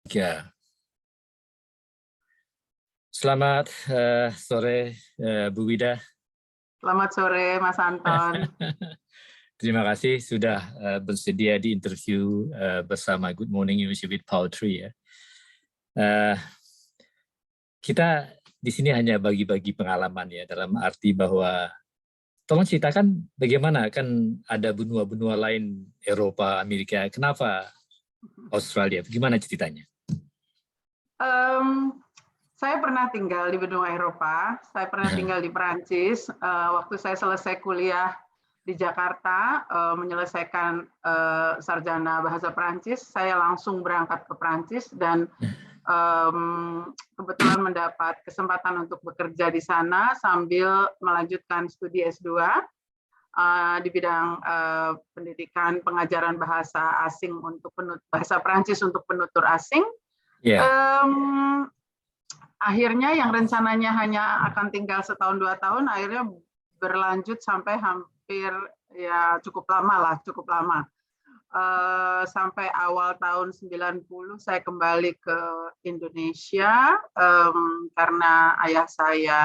Ya, selamat sore Bu Wida. Selamat sore Mas Anton. Terima kasih sudah bersedia di interview bersama Good Morning Indonesia with Poetry ya. Kita di sini hanya bagi-bagi pengalaman ya, dalam arti bahwa tolong ceritakan bagaimana, kan ada benua-benua lain Eropa, Amerika, kenapa Australia? Gimana ceritanya? Saya pernah tinggal di benua Eropa, saya pernah tinggal di Perancis. Waktu saya selesai kuliah di Jakarta, menyelesaikan sarjana bahasa Perancis, saya langsung berangkat ke Perancis dan kebetulan mendapat kesempatan untuk bekerja di sana sambil melanjutkan studi S2 di bidang pendidikan pengajaran bahasa asing untuk bahasa Perancis untuk penutur asing. Akhirnya yang rencananya hanya akan tinggal setahun 2 tahun, akhirnya berlanjut sampai hampir ya cukup lama. Sampai awal tahun 90 saya kembali ke Indonesia karena ayah saya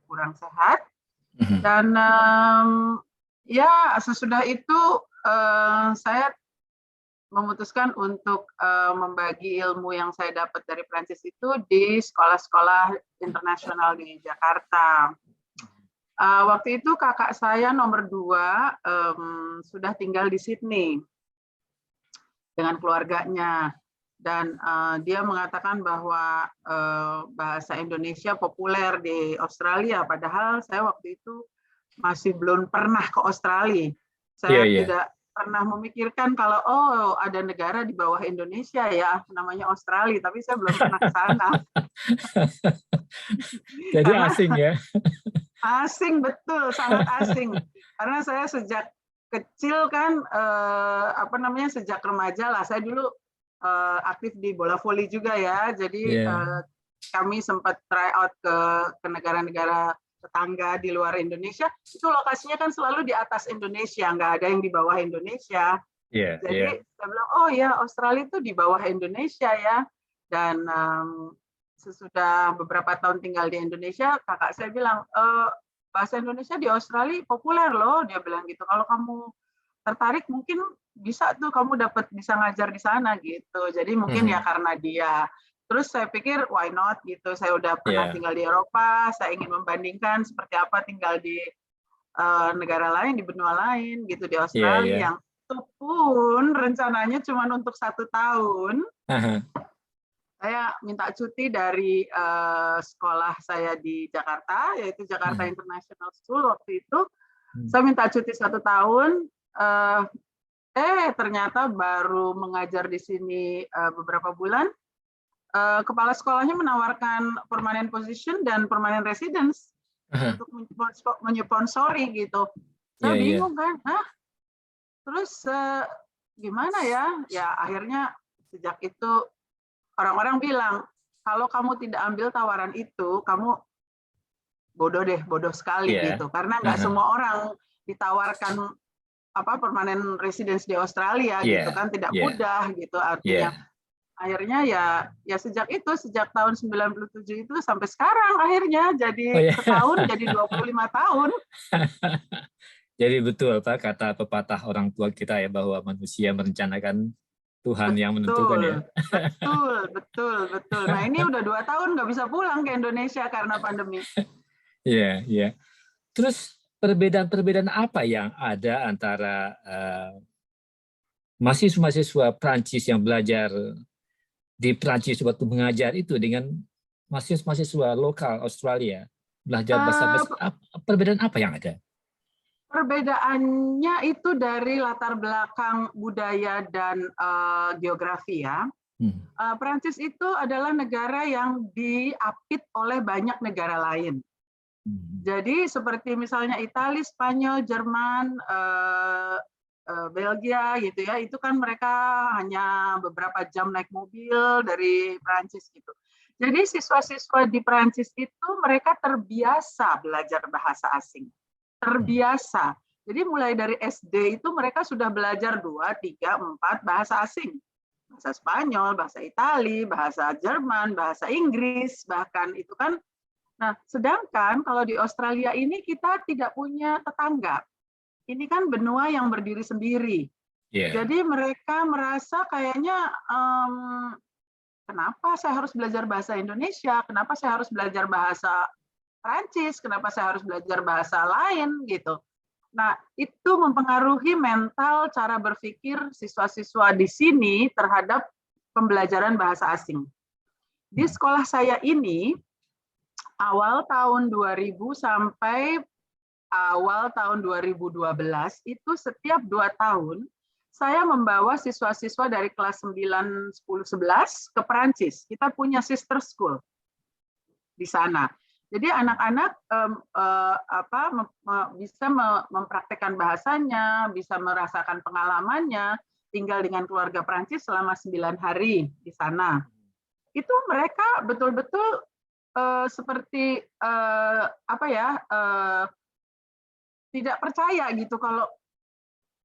kurang sehat. Dan ya sesudah itu saya memutuskan untuk membagi ilmu yang saya dapat dari Prancis itu di sekolah-sekolah internasional di Jakarta. Waktu itu kakak saya nomor 2 sudah tinggal di Sydney dengan keluarganya, dan dia mengatakan bahwa bahasa Indonesia populer di Australia, padahal saya waktu itu masih belum pernah ke Australia. Saya tidak pernah memikirkan kalau ada negara di bawah Indonesia ya namanya Australia, tapi saya belum pernah ke sana. Jadi asing ya? Asing, betul, sangat asing. Karena saya sejak kecil kan sejak remaja lah, saya dulu aktif di bola voli juga ya. Jadi kami sempat try out ke negara-negara tetangga di luar Indonesia, itu lokasinya kan selalu di atas Indonesia, nggak ada yang di bawah Indonesia. Jadi saya bilang, oh ya Australia itu di bawah Indonesia ya. Dan sesudah beberapa tahun tinggal di Indonesia, kakak saya bilang, bahasa Indonesia di Australia populer loh, dia bilang gitu. Kalau kamu tertarik mungkin bisa tuh kamu bisa ngajar di sana gitu. Jadi mungkin ya karena dia. Terus saya pikir why not gitu, saya udah pernah tinggal di Eropa, saya ingin membandingkan seperti apa tinggal di negara lain, di benua lain gitu, di Australia, yang itu pun rencananya cuma untuk 1 tahun. Saya minta cuti dari sekolah saya di Jakarta, yaitu Jakarta International School waktu itu. Saya minta cuti 1 tahun, ternyata baru mengajar di sini beberapa bulan, kepala sekolahnya menawarkan permanent position dan permanent residence untuk menyponsori gitu. Saya bingung kan, terus gimana ya? Ya akhirnya sejak itu orang-orang bilang, kalau kamu tidak ambil tawaran itu, kamu bodoh sekali gitu. Karena nggak semua orang ditawarkan permanent residence di Australia gitu kan, tidak mudah gitu artinya. Akhirnya ya sejak tahun 97 itu sampai sekarang akhirnya jadi setahun jadi 25 tahun. Jadi betul Pak kata pepatah orang tua kita ya, bahwa manusia merencanakan, Tuhan yang menentukan ya. Betul. Nah ini udah 2 tahun nggak bisa pulang ke Indonesia karena pandemi. Iya. Terus perbedaan apa yang ada antara mahasiswa Prancis yang belajar di Prancis waktu mengajar itu dengan mahasiswa lokal Australia belajar bahasa, perbedaan apa yang ada? Perbedaannya itu dari latar belakang budaya dan geografi ya. Prancis itu adalah negara yang diapit oleh banyak negara lain. Jadi seperti misalnya Italia, Spanyol, Jerman, Belgia gitu ya, itu kan mereka hanya beberapa jam naik mobil dari Prancis gitu. Jadi siswa-siswa di Prancis itu mereka terbiasa belajar bahasa asing. Terbiasa. Jadi mulai dari SD itu mereka sudah belajar 2, 3, 4 bahasa asing. bahasa Spanyol, bahasa Itali, bahasa Jerman, bahasa Inggris, bahkan itu kan. Nah, sedangkan kalau di Australia ini kita tidak punya tetangga. Ini kan benua yang berdiri sendiri. Yeah. Jadi mereka merasa kayaknya kenapa saya harus belajar bahasa Indonesia? Kenapa saya harus belajar bahasa Prancis? Kenapa saya harus belajar bahasa lain gitu? Nah, itu mempengaruhi mental cara berpikir siswa-siswa di sini terhadap pembelajaran bahasa asing. Di sekolah saya ini, awal tahun 2000 sampai awal tahun 2012, itu setiap 2 tahun, saya membawa siswa-siswa dari kelas 9, 10, 11 ke Perancis. Kita punya sister school di sana. Jadi anak-anak bisa mempraktekkan bahasanya, bisa merasakan pengalamannya, tinggal dengan keluarga Prancis selama 9 hari di sana. Itu mereka betul-betul seperti tidak percaya gitu kalau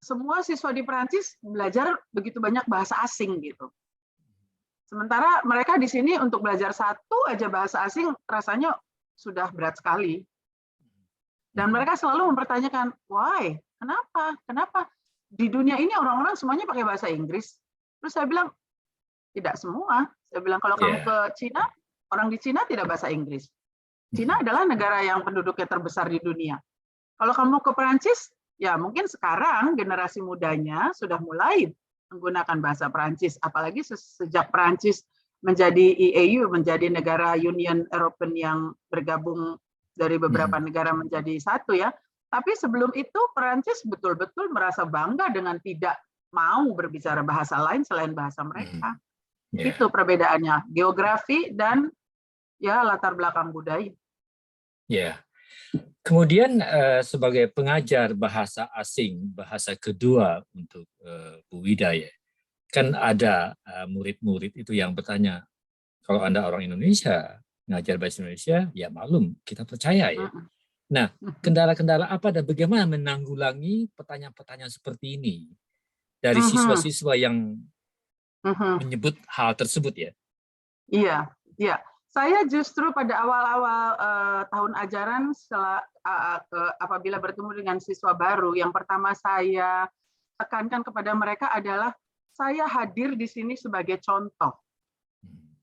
semua siswa di Prancis belajar begitu banyak bahasa asing gitu. Sementara mereka di sini untuk belajar satu aja bahasa asing rasanya sudah berat sekali. Dan mereka selalu mempertanyakan, why? Kenapa? Kenapa? Di dunia ini orang-orang semuanya pakai bahasa Inggris. Terus saya bilang, tidak semua. Saya bilang, kalau kamu ke Cina, orang di Cina tidak bahasa Inggris. Cina adalah negara yang penduduknya terbesar di dunia. Kalau kamu ke Perancis, ya mungkin sekarang generasi mudanya sudah mulai menggunakan bahasa Perancis, apalagi sejak Perancis menjadi EAU, menjadi negara Union European yang bergabung dari beberapa negara menjadi satu ya. Tapi sebelum itu Perancis betul-betul merasa bangga dengan tidak mau berbicara bahasa lain selain bahasa mereka. Itu perbedaannya, geografi dan ya latar belakang budaya. Ya. Kemudian sebagai pengajar bahasa asing, bahasa kedua untuk Bu Wida ya, kan ada murid-murid itu yang bertanya, kalau Anda orang Indonesia, ngajar bahasa Indonesia, ya maklum, kita percaya ya. Nah, kendala-kendala apa dan bagaimana menanggulangi pertanyaan-pertanyaan seperti ini dari siswa-siswa yang menyebut hal tersebut ya? Iya, iya. Saya justru pada awal-awal tahun ajaran apabila bertemu dengan siswa baru, yang pertama saya tekankan kepada mereka adalah saya hadir di sini sebagai contoh.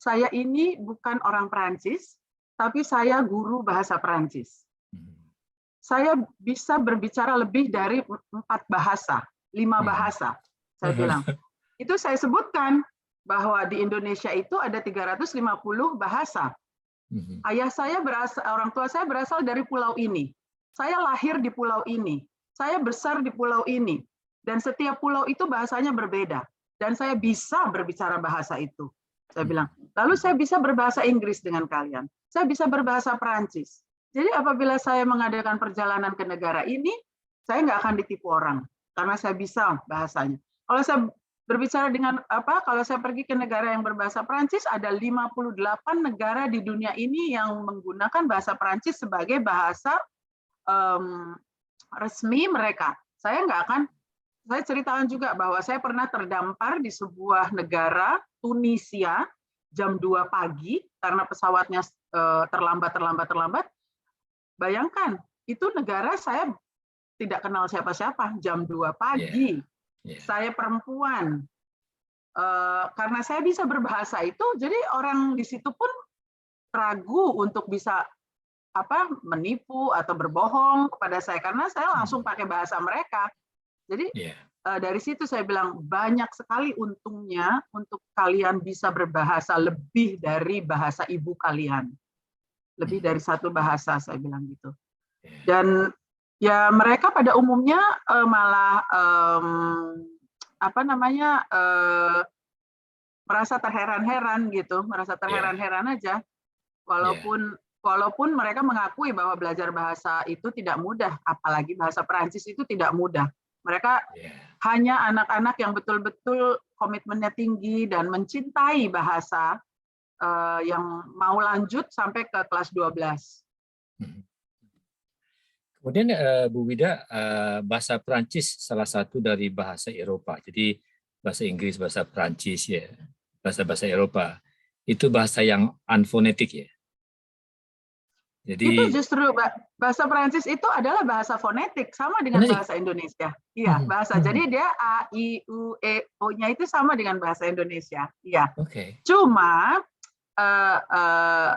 Saya ini bukan orang Perancis, tapi saya guru bahasa Perancis. Saya bisa berbicara lebih dari 4 bahasa, 5 bahasa, saya bilang. Itu saya sebutkan bahwa di Indonesia itu ada 350 bahasa. Ayah saya orang tua saya berasal dari pulau ini. Saya lahir di pulau ini. Saya besar di pulau ini. Dan setiap pulau itu bahasanya berbeda. Dan saya bisa berbicara bahasa itu. Saya bilang, lalu saya bisa berbahasa Inggris dengan kalian. Saya bisa berbahasa Perancis. Jadi apabila saya mengadakan perjalanan ke negara ini, saya nggak akan ditipu orang. Karena saya bisa bahasanya. Kalau saya berbicara dengan kalau saya pergi ke negara yang berbahasa Perancis, ada 58 negara di dunia ini yang menggunakan bahasa Perancis sebagai bahasa resmi mereka. Saya ceritakan juga bahwa saya pernah terdampar di sebuah negara, Tunisia, jam 2 pagi, karena pesawatnya terlambat. Bayangkan, itu negara saya tidak kenal siapa-siapa, jam 2 pagi. Saya perempuan. Karena saya bisa berbahasa itu, jadi orang di situ pun ragu untuk bisa menipu atau berbohong kepada saya, karena saya langsung pakai bahasa mereka. Jadi dari situ saya bilang banyak sekali untungnya untuk kalian bisa berbahasa lebih dari bahasa ibu kalian, lebih dari satu bahasa, saya bilang gitu. Dan ya mereka pada umumnya malah merasa terheran-heran gitu, merasa terheran-heran aja, walaupun mereka mengakui bahwa belajar bahasa itu tidak mudah, apalagi bahasa Perancis itu tidak mudah. Mereka hanya anak-anak yang betul-betul komitmennya tinggi dan mencintai bahasa yang mau lanjut sampai ke kelas 12. Kemudian Bu Wida, bahasa Perancis salah satu dari bahasa Eropa. Jadi bahasa Inggris, bahasa Prancis ya, bahasa-bahasa Eropa. Itu bahasa yang unfonetik ya. Itu Jadi justru bahasa Prancis itu adalah bahasa fonetik, sama dengan fonetik. bahasa Indonesia. Iya, bahasa. Jadi dia A, I, U, E, O-nya itu sama dengan bahasa Indonesia. Iya. Oke. Cuma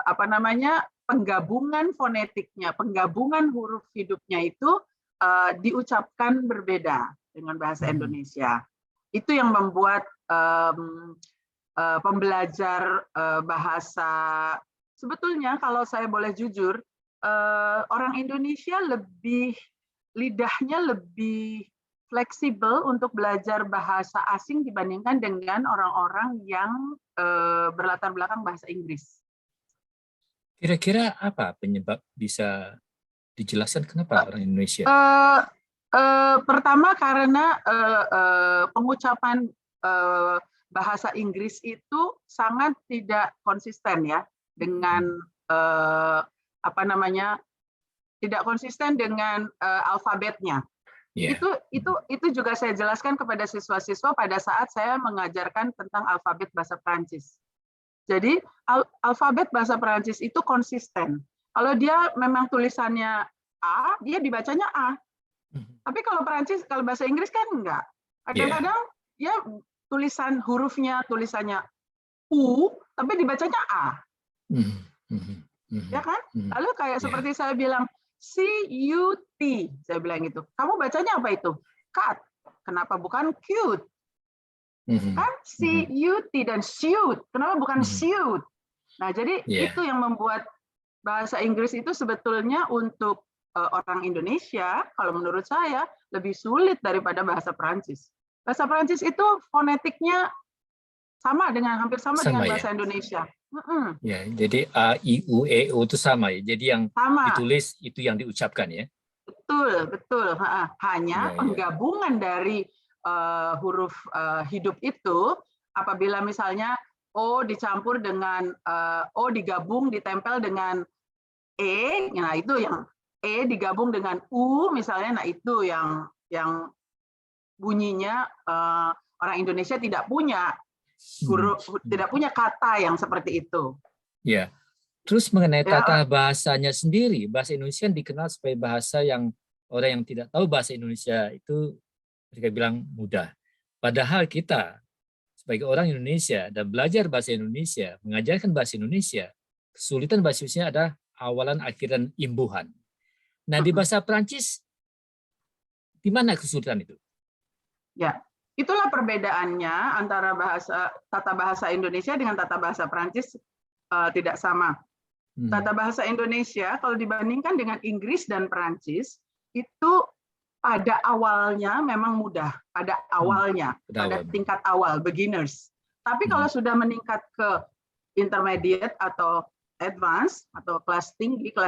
apa namanya, penggabungan fonetiknya, penggabungan huruf hidupnya itu diucapkan berbeda dengan bahasa Indonesia. Itu yang membuat pembelajar bahasa, sebetulnya kalau saya boleh jujur, orang Indonesia lidahnya lebih fleksibel untuk belajar bahasa asing dibandingkan dengan orang-orang yang berlatar belakang bahasa Inggris. Kira-kira apa penyebab, bisa dijelaskan kenapa orang Indonesia? Pertama karena pengucapan bahasa Inggris itu sangat tidak konsisten ya dengan apa namanya, tidak konsisten dengan alfabetnya. Yeah. Itu juga saya jelaskan kepada siswa-siswa pada saat saya mengajarkan tentang alfabet bahasa Prancis. Jadi alfabet bahasa Prancis itu konsisten. Kalau dia memang tulisannya A, dia dibacanya A. Tapi kalau bahasa Inggris kan enggak. Kadang-kadang ya tulisan hurufnya tulisannya U, tapi dibacanya A. Ya kan? Lalu kayak seperti saya bilang CUT, saya bilang gitu. Kamu bacanya apa itu? Cut. Kenapa bukan cute? Kan CUT dan shoot. Kenapa bukan shoot? Nah, jadi itu yang membuat bahasa Inggris itu sebetulnya untuk orang Indonesia, kalau menurut saya, lebih sulit daripada bahasa Prancis. Bahasa Prancis itu fonetiknya hampir sama dengan bahasa Indonesia. Ya, jadi A, I, U, E, O itu sama ya. Jadi yang ditulis itu yang diucapkan ya. Betul. Hanya penggabungan dari huruf hidup itu, apabila misalnya O dicampur dengan O digabung ditempel dengan E, nah itu yang E digabung dengan U misalnya, nah itu yang bunyinya orang Indonesia tidak punya tidak punya kata yang seperti itu. Ya. Terus mengenai tata bahasanya sendiri, bahasa Indonesia dikenal sebagai bahasa yang orang yang tidak tahu bahasa Indonesia itu mereka bilang mudah. Padahal kita sebagai orang Indonesia dan belajar bahasa Indonesia, mengajarkan bahasa Indonesia, kesulitan bahasa Indonesia adalah awalan, akhiran, imbuhan. Nah, di bahasa Prancis, di mana kesulitan itu? Ya, itulah perbedaannya antara tata bahasa Indonesia dengan tata bahasa Prancis tidak sama. Tata bahasa Indonesia kalau dibandingkan dengan Inggris dan Prancis itu pada awalnya memang mudah, pada tingkat awal beginners. Tapi kalau sudah meningkat ke intermediate atau advance atau kelas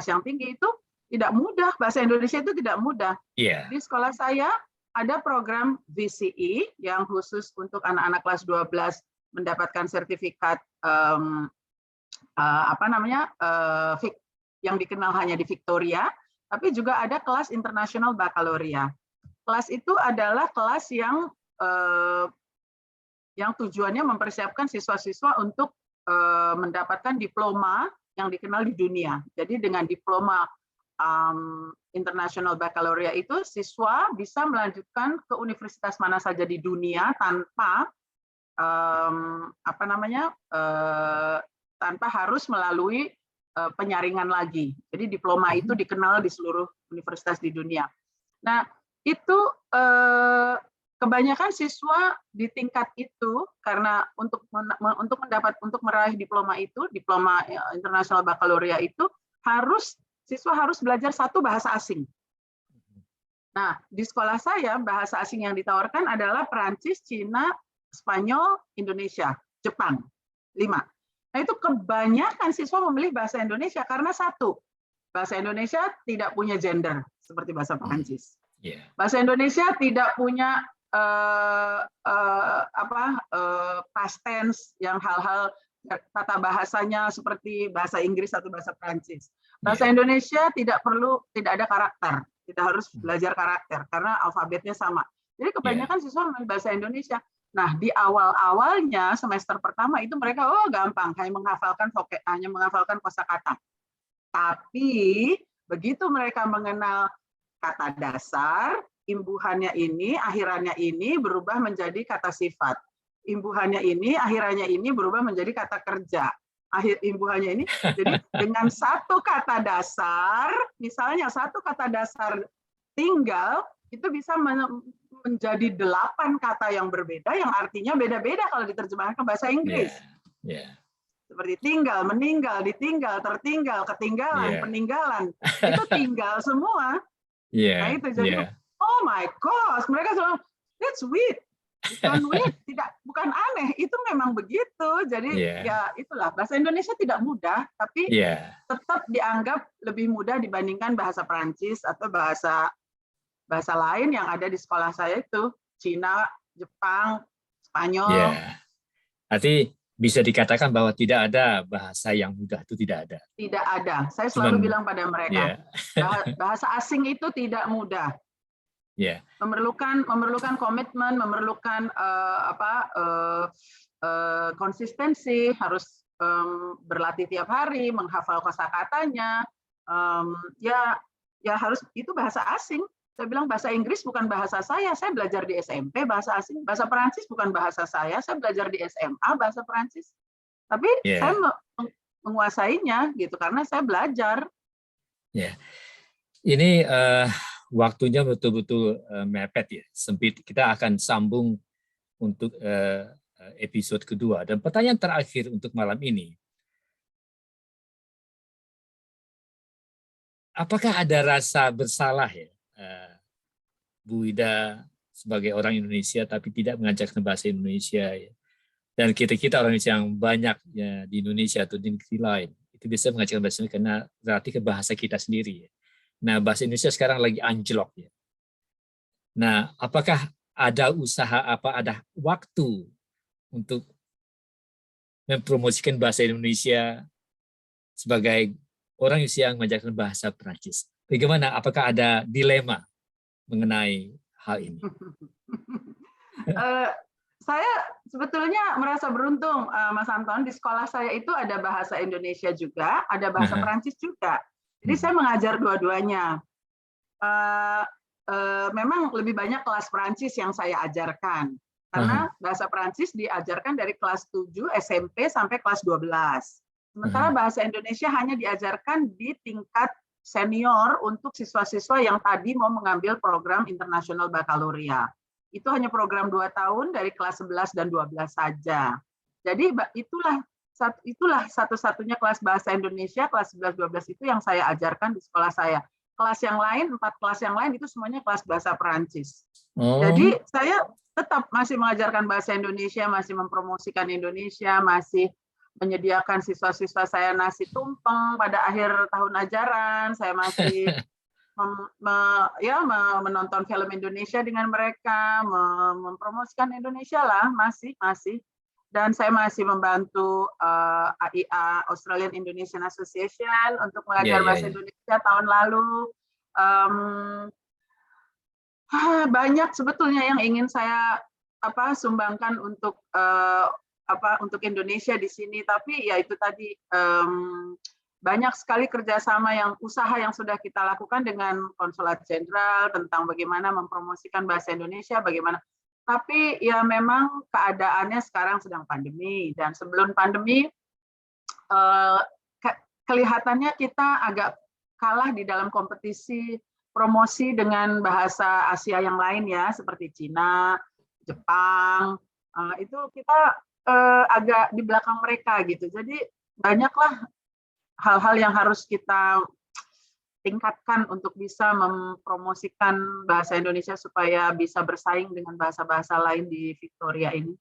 yang tinggi itu tidak mudah. Bahasa Indonesia itu tidak mudah. Di sekolah saya ada program VCE yang khusus untuk anak-anak kelas 12 mendapatkan sertifikat yang dikenal hanya di Victoria, tapi juga ada kelas International Baccalaureate. Kelas itu adalah kelas yang tujuannya mempersiapkan siswa-siswa untuk mendapatkan diploma yang dikenal di dunia. Jadi dengan diploma International Baccalaureate itu siswa bisa melanjutkan ke universitas mana saja di dunia tanpa tanpa harus melalui penyaringan lagi. Jadi diploma itu dikenal di seluruh universitas di dunia. Nah, itu kebanyakan siswa di tingkat itu karena untuk meraih diploma itu, diploma International Baccalaureate itu siswa harus belajar satu bahasa asing. Nah, di sekolah saya bahasa asing yang ditawarkan adalah Perancis, Cina, Spanyol, Indonesia, Jepang, 5. Nah, itu kebanyakan siswa memilih bahasa Indonesia karena satu, bahasa Indonesia tidak punya gender seperti bahasa Perancis. Bahasa Indonesia tidak punya past tense yang hal-hal tata bahasanya seperti bahasa Inggris atau bahasa Perancis. Bahasa Indonesia tidak ada karakter, tidak harus belajar karakter karena alfabetnya sama. Jadi kebanyakan siswa memilih bahasa Indonesia. Nah, di awal-awalnya semester pertama itu mereka gampang, hanya menghafalkan kosakata. Tapi begitu mereka mengenal kata dasar, imbuhannya ini, akhirannya ini berubah menjadi kata sifat. Imbuhannya ini, akhirannya ini berubah menjadi kata kerja. Imbuhannya ini, jadi dengan satu kata dasar, misalnya satu kata dasar tinggal, itu bisa menjadi 8 kata yang berbeda, yang artinya beda-beda kalau diterjemahkan ke bahasa Inggris. Seperti tinggal, meninggal, ditinggal, tertinggal, ketinggalan, peninggalan. Itu tinggal semua. Nah itu jadi, oh my gosh, mereka semua, that's weird. Bukan weird, bukan aneh, itu memang begitu. Jadi ya itulah, bahasa Indonesia tidak mudah, tapi tetap dianggap lebih mudah dibandingkan bahasa Perancis atau bahasa lain yang ada di sekolah saya itu, Cina, Jepang, Spanyol. Arti bisa dikatakan bahwa tidak ada bahasa yang mudah, itu tidak ada. Tidak ada. Saya selalu bilang pada mereka, bahasa asing itu tidak mudah. Memerlukan komitmen, memerlukan konsistensi, harus berlatih tiap hari, menghafal kosakatanya. Ya harus, itu bahasa asing. Saya bilang bahasa Inggris bukan bahasa saya belajar di SMP bahasa asing. Bahasa Perancis bukan bahasa saya belajar di SMA bahasa Perancis. Tapi saya menguasainya gitu karena saya belajar. Ini waktunya betul-betul mepet ya, sempit. Kita akan sambung untuk episode kedua. Dan pertanyaan terakhir untuk malam ini, apakah ada rasa bersalah ya, Bu Ida sebagai orang Indonesia tapi tidak mengajarkan bahasa Indonesia ya? Dan kita orang Indonesia yang banyak ya, di Indonesia atau di negeri lain itu bisa mengajarkan bahasa Indonesia karena berarti ke bahasa kita sendiri ya. Nah, bahasa Indonesia sekarang lagi anjlok ya. Nah, apakah ada usaha ada waktu untuk mempromosikan bahasa Indonesia sebagai orang Indonesia yang mengajarkan bahasa Perancis? Bagaimana? Apakah ada dilema mengenai hal ini? Saya sebetulnya merasa beruntung, Mas Anton. Di sekolah saya itu ada bahasa Indonesia juga, ada bahasa Perancis juga. Jadi saya mengajar dua-duanya. Memang lebih banyak kelas Perancis yang saya ajarkan. Karena bahasa Perancis diajarkan dari kelas 7 SMP sampai kelas 12. Sementara bahasa Indonesia hanya diajarkan di tingkat senior untuk siswa-siswa yang tadi mau mengambil program International Baccalaureate. Itu hanya program 2 tahun dari kelas 11 dan 12 saja. Jadi itulah satu-satunya kelas bahasa Indonesia, kelas 11-12 itu yang saya ajarkan di sekolah saya. Kelas yang lain, 4 kelas yang lain itu semuanya kelas bahasa Perancis. Jadi saya tetap masih mengajarkan bahasa Indonesia, masih mempromosikan Indonesia, masih menyediakan siswa-siswa saya nasi tumpeng pada akhir tahun ajaran, saya masih menonton film Indonesia dengan mereka, mempromosikan Indonesia lah, masih. Dan saya masih membantu AIA, Australian Indonesian Association, untuk mengajar bahasa Indonesia tahun lalu. Banyak sebetulnya yang ingin saya sumbangkan untuk Indonesia di sini, tapi ya itu tadi, banyak sekali kerjasama usaha yang sudah kita lakukan dengan Konsulat Jenderal tentang bagaimana mempromosikan bahasa Indonesia, bagaimana. Tapi ya memang keadaannya sekarang sedang pandemi, dan sebelum pandemi kelihatannya kita agak kalah di dalam kompetisi promosi dengan bahasa Asia yang lain ya, seperti Cina, Jepang. Itu kita agak di belakang mereka gitu. Jadi banyaklah hal-hal yang harus kita tingkatkan untuk bisa mempromosikan bahasa Indonesia supaya bisa bersaing dengan bahasa-bahasa lain di Victoria ini.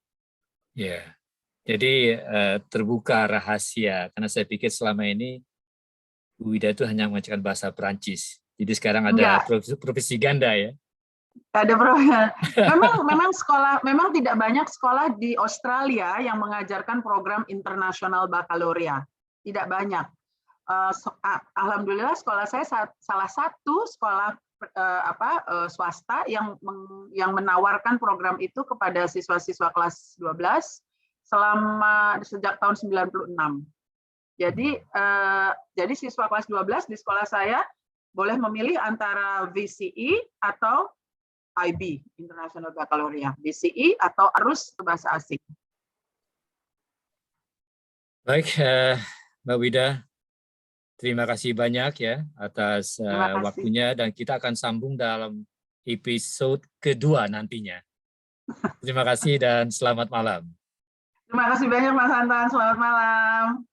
Ya, jadi terbuka rahasia, karena saya pikir selama ini Bu Ida itu hanya mengajarkan bahasa Perancis. Jadi sekarang ada profesi ganda ya. Ada memang tidak banyak sekolah di Australia yang mengajarkan program International Baccalaureate. Tidak banyak. Alhamdulillah sekolah saya salah satu sekolah swasta yang menawarkan program itu kepada siswa-siswa kelas 12 sejak tahun 96. Jadi siswa kelas 12 di sekolah saya boleh memilih antara VCE atau IB, International Baccalaureate, VCE atau arus bahasa asing. Baik, Mbak Wida, terima kasih banyak ya atas waktunya, dan kita akan sambung dalam episode kedua nantinya. Terima kasih dan selamat malam. Terima kasih banyak Mas Anton, selamat malam.